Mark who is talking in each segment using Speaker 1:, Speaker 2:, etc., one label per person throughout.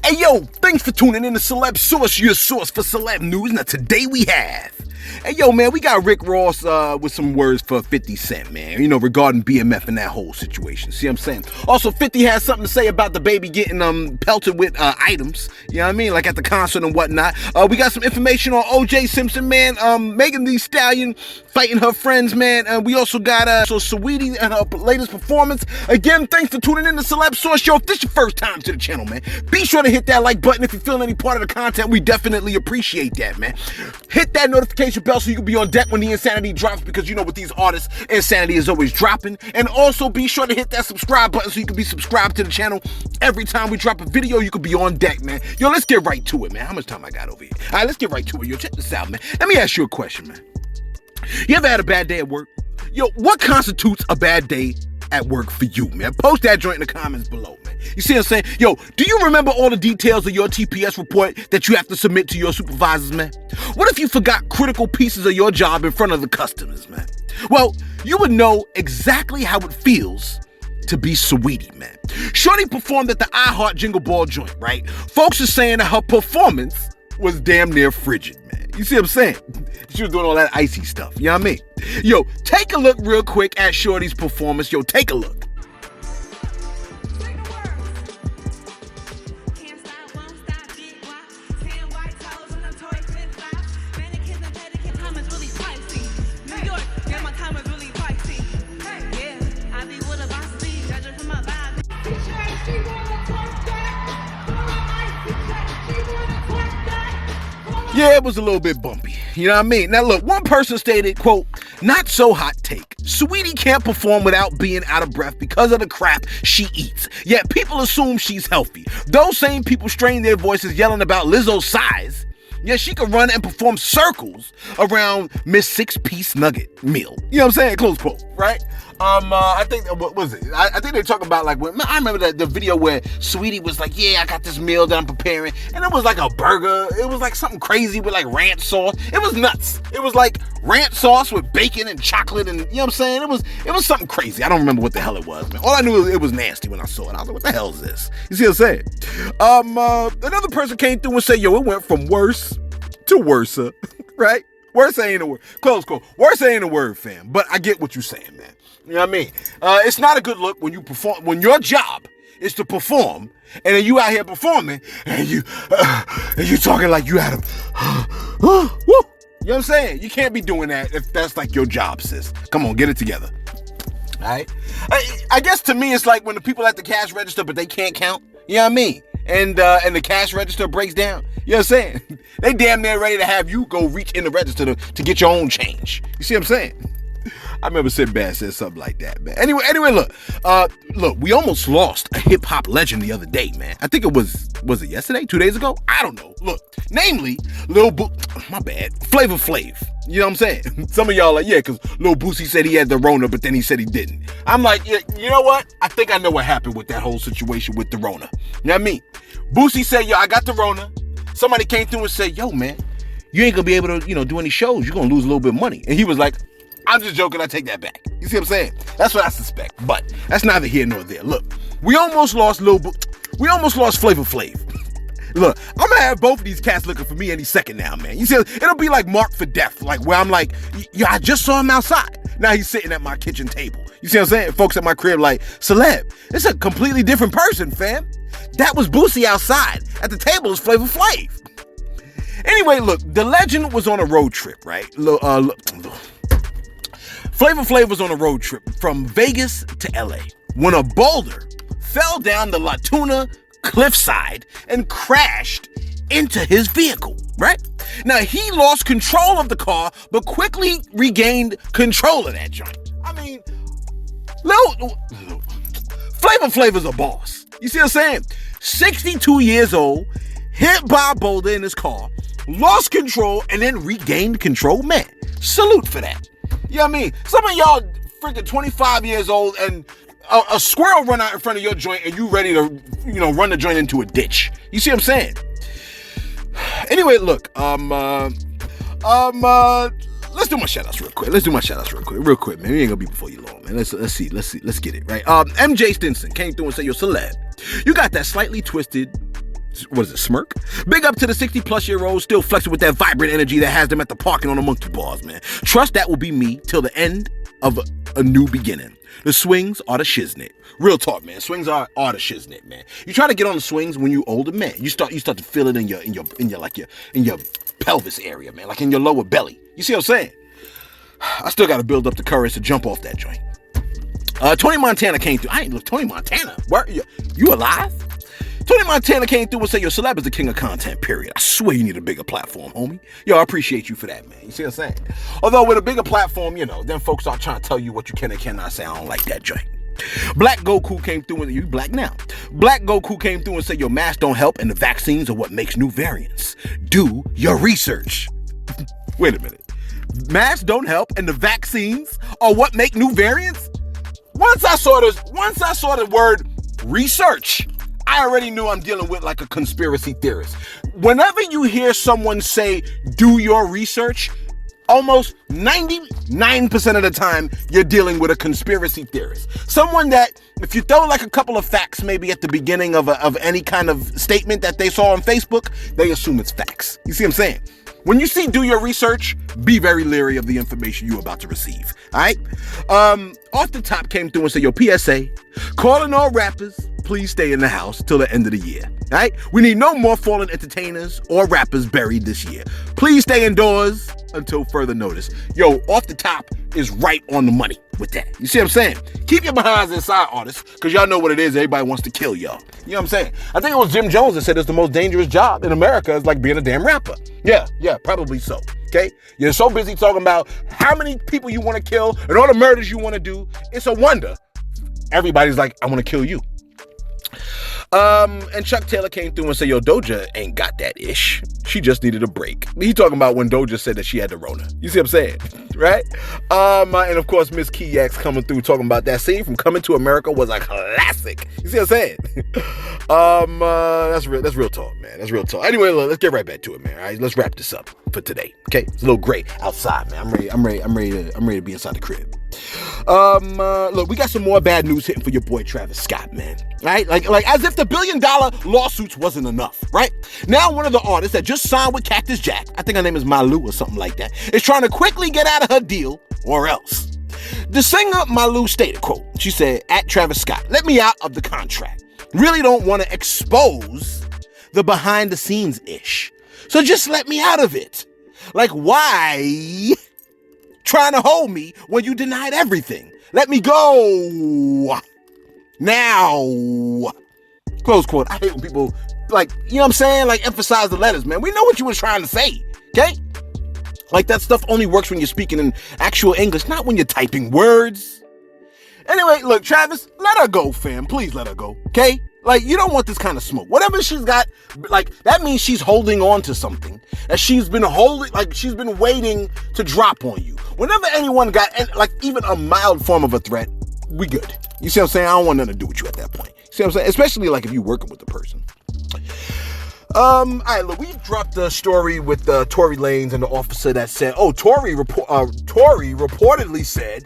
Speaker 1: Hey yo, thanks for tuning in to Celeb Source, your source for celeb news. Now today we have, hey yo man, we got Rick Ross with some words for 50 Cent, man. You know, regarding BMF and that whole situation. See what I'm saying? Also, 50 has something to say about the baby getting pelted with items. You know what I mean? Like at the concert and whatnot. We got some information on OJ Simpson, man. Megan Thee Stallion fighting her friends, man. We also got Saweetie and her latest performance. Again, thanks for tuning in to Celeb Source. Yo, if this is your first time to the channel, man, be sure to hit that like button if you're feeling any part of the content. We definitely appreciate that, man. Hit that notification bell so you can be on deck when the insanity drops, because you know with these artists, insanity is always dropping. And also be sure to hit that subscribe button so you can be subscribed to the channel. Every time we drop a video, you can be on deck, man. Yo, let's get right to it, man. How much time I got over here? All right, let's get right to it. Yo, check this out, man. Let me ask you a question, man. You ever had a bad day at work? Yo, what constitutes a bad day at work for you, man? Post that joint in the comments below, man. You see what I'm saying? Yo, do you remember all the details of your TPS report that you have to submit to your supervisors, man? What if you forgot critical pieces of your job in front of the customers, man? Well, you would know exactly how it feels to be Saweetie, man. Shorty performed at the iHeart Jingle Ball joint, right? Folks are saying that her performance was damn near frigid, man. You see what I'm saying? She was doing all that icy stuff, you know what I mean? Yo, take a look real quick at Shorty's performance. Yo, take a look. Yeah, it was a little bit bumpy. You know what I mean? Now look, one person stated, quote, "Not so hot take. Saweetie can't perform without being out of breath because of the crap she eats. Yet people assume she's healthy. Those same people strain their voices yelling about Lizzo's size. Yeah, she could run and perform circles around Miss Six-Piece Nugget meal." You know what I'm saying? Close quote, right? I think, what was it? I think they talk about, like, when I remember the video where Saweetie was like, yeah, I got this meal that I'm preparing, and it was like a burger. It was like something crazy with like ranch sauce. It was nuts. It was like ranch sauce with bacon and chocolate, and you know what I'm saying? It was something crazy. I don't remember what the hell it was, man. All I knew was it was nasty when I saw it. I was like, what the hell is this? You see what I'm saying? Another person came through and said, yo, it went from worse to worse, right? Worse ain't a word. Close quote. Worse ain't a word, fam. But I get what you're saying, man. You know what I mean? It's not a good look when you perform, when your job is to perform, and then you out here performing, and you talking like you had a, woo. You know what I'm saying? You can't be doing that if that's like your job, sis. Come on, get it together. All right? I guess to me, it's like when the people at the cash register, but they can't count. You know what I mean? And the cash register breaks down. You know what I'm saying? They damn near ready to have you go reach in the register to get your own change. You see what I'm saying? I remember Sinbad said something like that, man. Anyway, look, we almost lost a hip-hop legend the other day, man. I think it was it yesterday? 2 days ago? I don't know. Look, namely, Flavor Flav. You know what I'm saying? Some of y'all are like, yeah, because Lil Boosie said he had the Rona, but then he said he didn't. I'm like, yeah, you know what? I think I know what happened with that whole situation with the Rona. You know what I mean? Boosie said, yo, I got the Rona. Somebody came through and said, yo, man, you ain't going to be able to, do any shows. You're going to lose a little bit of money. And he was like, I'm just joking. I take that back. You see what I'm saying? That's what I suspect. But that's neither here nor there. Look, we almost lost Flavor Flav. Look, I'm gonna have both of these cats looking for me any second now, man. You see, it'll be like Marked for Death, like where I'm like, yo, I just saw him outside. Now he's sitting at my kitchen table. You see what I'm saying? Folks at my crib like, Celeb, it's a completely different person, fam. That was Boosie outside. At the table is Flavor Flav. Anyway, look, the legend was on a road trip, right? Flavor Flav was on a road trip from Vegas to LA when a boulder fell down the La Tuna cliffside and crashed into his vehicle, right? Now, he lost control of the car, but quickly regained control of that joint. I mean, Flavor Flav's a boss. You see what I'm saying? 62 years old, hit by a boulder in his car, lost control, and then regained control. Man, salute for that. You know what I mean? Some of y'all freaking 25 years old and a squirrel run out in front of your joint and you ready to, run the joint into a ditch. You see what I'm saying? Anyway, look, let's do my shout-outs real quick. Real quick, man. We ain't gonna be before you long, man. Let's get it, right? MJ Stinson came through and said, yo, Celeb, you got that slightly twisted what is it, smirk? Big up to the 60-plus-year-olds still flexing with that vibrant energy that has them at the parking on the monkey bars, man. Trust that will be me till the end of a new beginning. The swings are the shiznit. Real talk, man. Swings are the shiznit, man. You try to get on the swings when you older, man. You start to feel it in your pelvis area, man, like in your lower belly. You see what I'm saying? I still got to build up the courage to jump off that joint. Tony Montana came through. I ain't look Tony Montana. Where you alive? Tony Montana came through and said, yo, Celeb is the king of content, period. I swear you need a bigger platform, homie. Yo, I appreciate you for that, man. You see what I'm saying? Although with a bigger platform, then folks start trying to tell you what you can and cannot say. I don't like that joint. Black Goku came through and you black now. Black Goku came through and said, your masks don't help and the vaccines are what makes new variants. Do your research. Wait a minute. Masks don't help and the vaccines are what make new variants? Once I saw the word research, I already knew I'm dealing with like a conspiracy theorist. Whenever you hear someone say, do your research, almost 99% of the time, you're dealing with a conspiracy theorist. Someone that, if you throw like a couple of facts maybe at the beginning of any kind of statement that they saw on Facebook, they assume it's facts. You see what I'm saying? When you see do your research, be very leery of the information you're about to receive. All right? Off the top came through and said, yo, PSA, calling all rappers, please stay in the house till the end of the year. All right? We need no more fallen entertainers or rappers buried this year. Please stay indoors until further notice. Yo, Off the Top is right on the money with that. You see what I'm saying? Keep your behinds inside, artists, because y'all know what it is. Everybody wants to kill y'all. You know what I'm saying? I think it was Jim Jones that said it's the most dangerous job in America is like being a damn rapper. Yeah, probably so. Okay? You're so busy talking about how many people you want to kill and all the murders you want to do. It's a wonder. Everybody's like, I want to kill you. And Chuck Taylor came through and said, yo, Doja ain't got that ish. She just needed a break. He talking about when Doja said that she had the Rona. You see what I'm saying? Right? And of course, Miss Keyax coming through talking about that scene from Coming to America was a classic. You see what I'm saying? That's real talk, man. That's real talk. Anyway, look, let's get right back to it, man. All right, let's wrap this up for today. Okay? It's a little gray outside, man. I'm ready to be inside the crib. Look, we got some more bad news hitting for your boy Travis Scott, man. Right? Like as if the $1 billion lawsuits wasn't enough, right? Now one of the artists that just signed with Cactus Jack, I think her name is Malu or something like that, is trying to quickly get out of her deal or else. The singer Malu stated, quote, she said, at Travis Scott, let me out of the contract. Really don't want to expose the behind the scenes ish. So just let me out of it. Like, why trying to hold me when you denied everything? Let me go now. Close quote. I hate when people, like, you know what I'm saying? Like, emphasize the letters, man. We know what you were trying to say, okay? Like, that stuff only works when you're speaking in actual English, not when you're typing words. Anyway, look, Travis, let her go, fam. Please let her go, okay? Like, you don't want this kind of smoke. Whatever she's got, like, that means she's holding on to something that she's been holding, like, she's been waiting to drop on you. Whenever anyone got, like, even a mild form of a threat, we good. You see what I'm saying? I don't want nothing to do with you at that point. See what I'm saying? Especially, like, if you're working with the person. All right, look, we dropped the story with Tory Lanez and the officer that said, Tory reportedly said,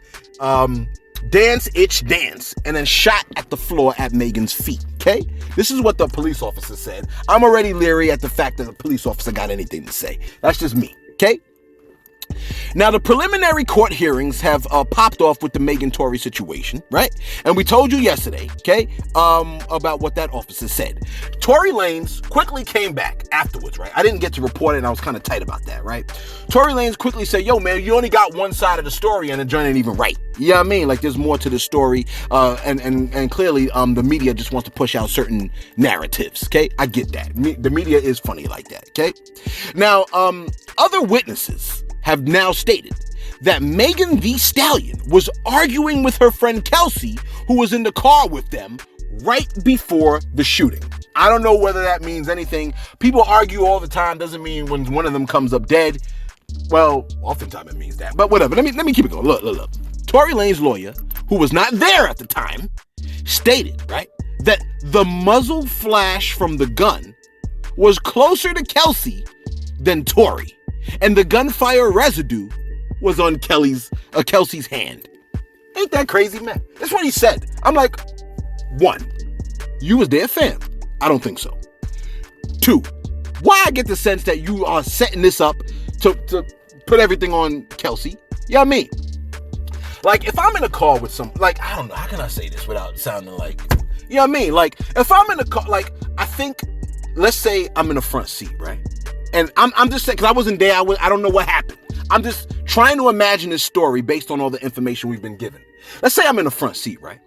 Speaker 1: dance, itch, dance, and then shot at the floor at Megan's feet, okay? This is what the police officer said. I'm already leery at the fact that the police officer got anything to say. That's just me, okay? Now, the preliminary court hearings have popped off with the Megan Tory situation, right? And we told you yesterday, okay, about what that officer said. Tory Lanez quickly came back afterwards, right? I didn't get to report it, and I was kind of tight about that, right? Tory Lanez quickly said, yo, man, you only got one side of the story, and the joint ain't even right. You know what I mean? Like, there's more to the story, and clearly, the media just wants to push out certain narratives, okay? I get that. The media is funny like that, okay? Now, other witnesses have now stated that Megan Thee Stallion was arguing with her friend Kelsey, who was in the car with them right before the shooting. I don't know whether that means anything. People argue all the time. Doesn't mean when one of them comes up dead. Well, oftentimes it means that. But whatever. Let me keep it going. Look. Tory Lanez's lawyer, who was not there at the time, stated, right, that the muzzle flash from the gun was closer to Kelsey than Tory. And the gunfire residue was on Kelsey's hand. Ain't that crazy, man? That's what he said. I'm like, one, you was there, fam? I don't think so. Two, why I get the sense that you are setting this up to put everything on Kelsey. You know what I mean? Like, if I'm in a car with some, like, I don't know, how can I say this without sounding like, you know what I mean? Like, if I'm in a car, like, I think, let's say I'm in the front seat, right? And I'm just saying, because I wasn't there, I don't know what happened. I'm just trying to imagine this story based on all the information we've been given. Let's say I'm in the front seat, right?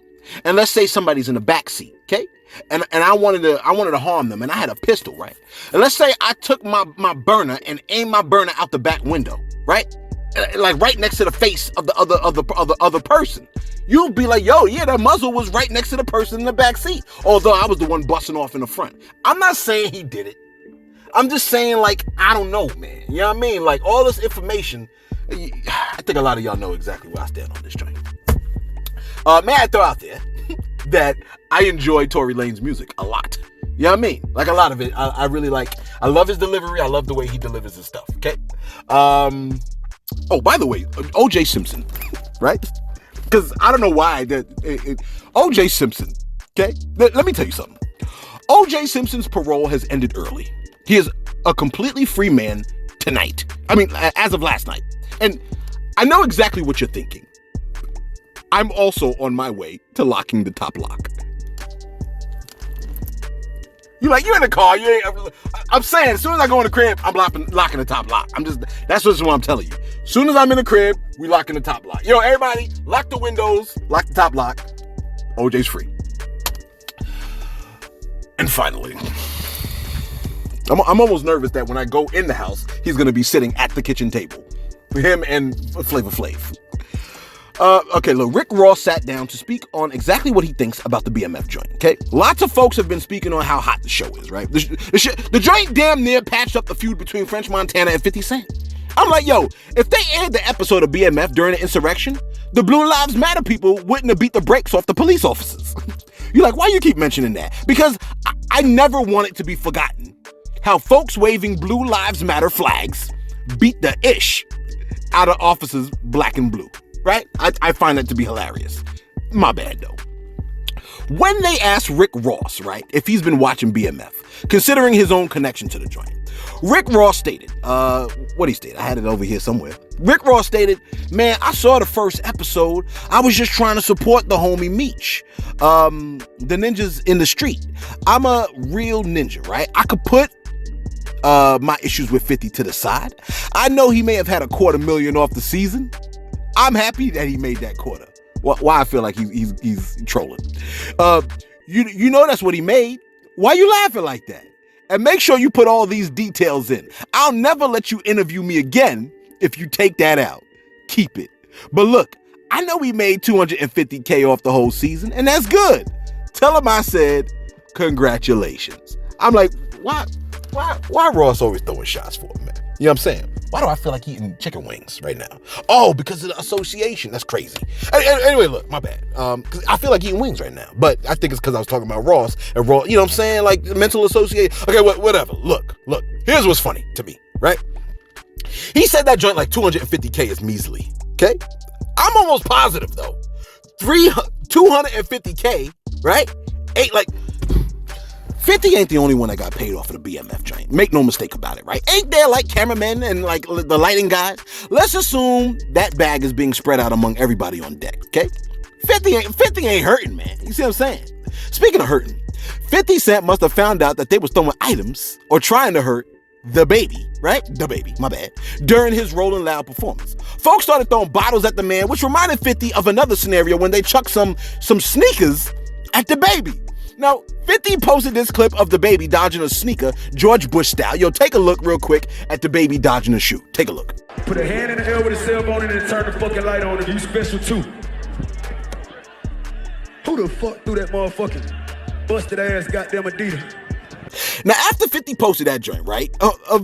Speaker 1: And let's say somebody's in the back seat, okay? And I wanted to harm them, and I had a pistol, right? And let's say I took my burner and aimed my burner out the back window, right? Like right next to the face of the other person. You'd be like, yo, yeah, the muzzle was right next to the person in the back seat. Although I was the one busting off in the front. I'm not saying he did it. I'm just saying, like, I don't know, man. You know what I mean? Like, all this information, I think a lot of y'all know exactly where I stand on this joint. May I throw out there that I enjoy Tory Lanez music a lot. You know what I mean? Like, a lot of it. I really like, I love his delivery. I love the way he delivers his stuff, okay? Oh, by the way, O.J. Simpson, right? Because I don't know why. O.J. Simpson, okay? Let me tell you something. O.J. Simpson's parole has ended early. He is a completely free man tonight. I mean, as of last night. And I know exactly what you're thinking. I'm also on my way to locking the top lock. You're in the car. I'm saying, as soon as I go in the crib, I'm locking the top lock. That's just what I'm telling you. As soon as I'm in the crib, we locking the top lock. Yo, everybody, lock the windows, lock the top lock. OJ's free. And finally, I'm almost nervous that when I go in the house, he's going to be sitting at the kitchen table. Him and Flavor Flav. Okay, look, Rick Ross sat down to speak on exactly what he thinks about the BMF joint, okay? Lots of folks have been speaking on how hot the show is, right? The joint damn near patched up the feud between French Montana and 50 Cent. I'm like, yo, if they aired the episode of BMF during the insurrection, the Blue Lives Matter people wouldn't have beat the brakes off the police officers. You're like, why you keep mentioning that? Because I never want it to be forgotten how folks waving Blue Lives Matter flags beat the ish out of officers black and blue. Right? I find that to be hilarious. My bad, though. When they asked Rick Ross, right, if he's been watching BMF, considering his own connection to the joint, Rick Ross stated, what he stated, I had it over here somewhere. Rick Ross stated, man, I saw the first episode. I was just trying to support the homie Meech, the ninjas in the street. I'm a real ninja, right? I could put my issues with 50 to the side. I know he may have had $250,000 off the season. I'm happy that he made that quarter. Why I feel like he's trolling. You know that's what he made. Why you laughing like that? And make sure you put all these details in. I'll never let you interview me again if you take that out. Keep it. But look, I know he made $250K off the whole season, and that's good. Tell him I said congratulations. I'm like, why Ross always throwing shots for him, man? You know what I'm saying? Why do I feel like eating chicken wings right now? Oh, because of the association. That's crazy. Anyway, look, my bad. Because I feel like eating wings right now. But I think it's because I was talking about Ross and Ross. You know what I'm saying? Like mental association. Okay, whatever. Look. Here's what's funny to me, right? He said that joint like $250K is measly. Okay? I'm almost positive though. $250K, right? Ain't like 50 ain't the only one that got paid off of the BMF joint. Make no mistake about it, right? Ain't there like cameramen and like the lighting guys? Let's assume that bag is being spread out among everybody on deck, okay? 50 ain't hurting, man. You see what I'm saying? Speaking of hurting, 50 Cent must have found out that they was throwing items or trying to hurt Dababy, right? Dababy, my bad. During his Rolling Loud performance. Folks started throwing bottles at the man, which reminded 50 of another scenario when they chucked some sneakers at Dababy. Now, 50 posted this clip of Dababy dodging a sneaker, George Bush style. Yo, take a look real quick at Dababy dodging a shoe. Take a look.
Speaker 2: Put a hand in the air with a cell phone and then turn the fucking light on if you special too. Who the fuck threw that motherfucking busted ass goddamn Adidas?
Speaker 1: Now, after 50 posted that joint, right?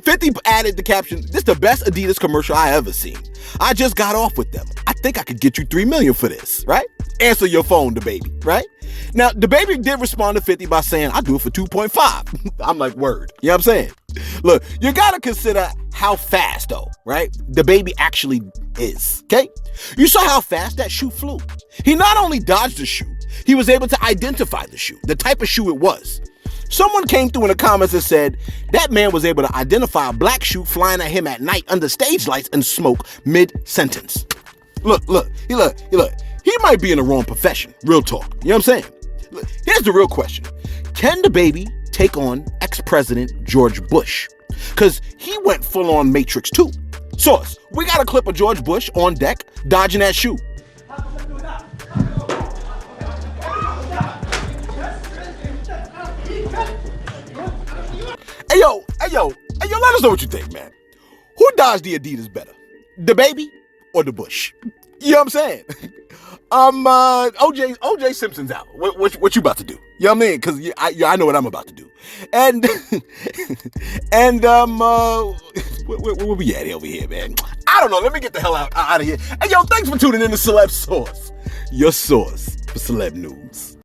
Speaker 1: 50 added the caption, "This the best Adidas commercial I ever seen. I just got off with them. I think I could get you $3 million for this," right? Answer your phone, Dababy, right? Now, Dababy did respond to 50 by saying, "I'll do it for 2.5. I'm like, word. You know what I'm saying? Look, you gotta consider how fast, though, right? Dababy actually is, okay? You saw how fast that shoe flew. He not only dodged the shoe, he was able to identify the shoe, the type of shoe it was. Someone came through in the comments and said that man was able to identify a black shoe flying at him at night under stage lights and smoke mid-sentence. Look. He might be in the wrong profession. Real talk. You know what I'm saying? Look, here's the real question. Can Dababy take on ex-president George Bush? Because he went full-on Matrix too. Source, we got a clip of George Bush on deck dodging that shoe. Hey yo, let us know what you think, man. Who dodged the Adidas better? Dababy or the Bush? You know what I'm saying? OJ Simpson's out. What you about to do? You know what I mean? Because I know what I'm about to do. And where we at over here, man? I don't know. Let me get the hell out of here. Hey, yo, thanks for tuning in to Celeb Source, your source for celeb news.